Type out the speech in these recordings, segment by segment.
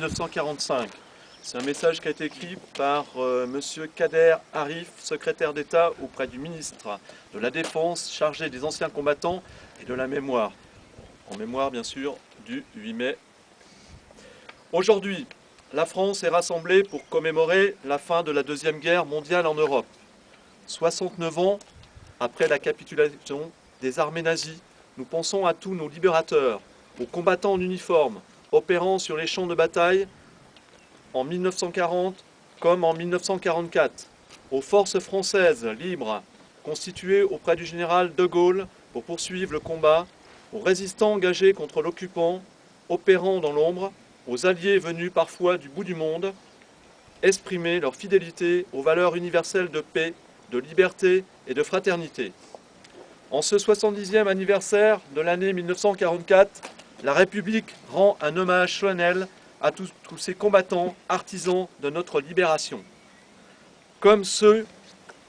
1945. C'est un message qui a été écrit par M. Kader Arif, secrétaire d'État auprès du ministre de la Défense, chargé des anciens combattants et de la mémoire. En mémoire, bien sûr, du 8 mai. Aujourd'hui, la France est rassemblée pour commémorer la fin de la Deuxième Guerre mondiale en Europe. 69 ans après la capitulation des armées nazies, nous pensons à tous nos libérateurs, aux combattants en uniforme, opérant sur les champs de bataille en 1940 comme en 1944, aux forces françaises libres constituées auprès du général de Gaulle pour poursuivre le combat, aux résistants engagés contre l'occupant, opérant dans l'ombre, aux alliés venus parfois du bout du monde, exprimer leur fidélité aux valeurs universelles de paix, de liberté et de fraternité. En ce 70e anniversaire de l'année 1944, la République rend un hommage solennel à tous ces combattants artisans de notre libération. Comme ceux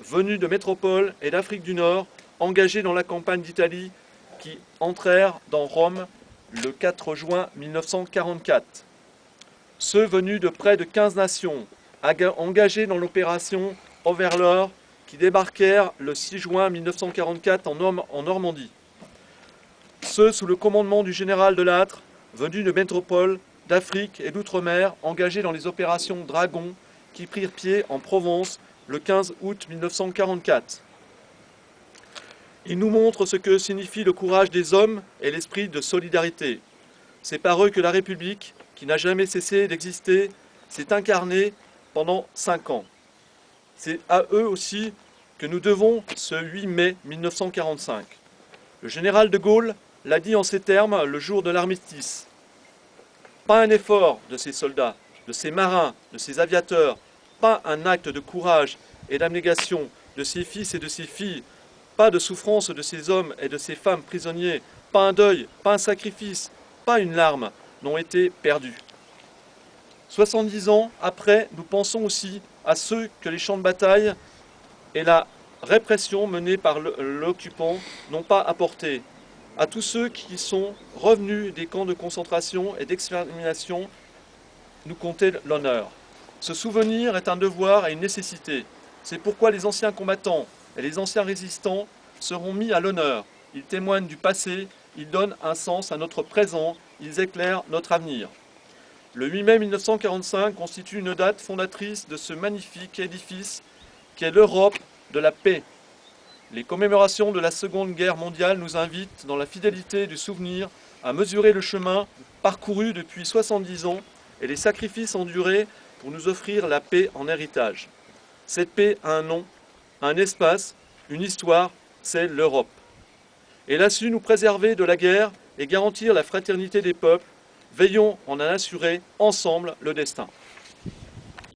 venus de métropole et d'Afrique du Nord, engagés dans la campagne d'Italie qui entrèrent dans Rome le 4 juin 1944. Ceux venus de près de 15 nations, engagés dans l'opération Overlord, qui débarquèrent le 6 juin 1944 en Normandie. Ceux sous le commandement du général Delattre, venus de métropole, d'Afrique et d'outre-mer, engagés dans les opérations Dragon, qui prirent pied en Provence le 15 août 1944. Ils nous montrent ce que signifie le courage des hommes et l'esprit de solidarité. C'est par eux que la République, qui n'a jamais cessé d'exister, s'est incarnée pendant 5 ans. C'est à eux aussi que nous devons ce 8 mai 1945. Le général de Gaulle l'a dit en ces termes le jour de l'armistice. Pas un effort de ces soldats, de ces marins, de ces aviateurs, pas un acte de courage et d'abnégation de ces fils et de ces filles, pas de souffrance de ces hommes et de ces femmes prisonniers, pas un deuil, pas un sacrifice, pas une larme n'ont été perdus. 70 ans après, nous pensons aussi à ceux que les champs de bataille et la répression menée par l'occupant n'ont pas apporté, à tous ceux qui sont revenus des camps de concentration et d'extermination, nous compter l'honneur. Ce souvenir est un devoir et une nécessité. C'est pourquoi les anciens combattants et les anciens résistants seront mis à l'honneur. Ils témoignent du passé, ils donnent un sens à notre présent, ils éclairent notre avenir. Le 8 mai 1945 constitue une date fondatrice de ce magnifique édifice qui est l'Europe de la paix. Les commémorations de la Seconde Guerre mondiale nous invitent, dans la fidélité du souvenir, à mesurer le chemin parcouru depuis 70 ans et les sacrifices endurés pour nous offrir la paix en héritage. Cette paix a un nom, un espace, une histoire, c'est l'Europe. Elle a su nous préserver de la guerre et garantir la fraternité des peuples. Veillons à en assurer ensemble le destin.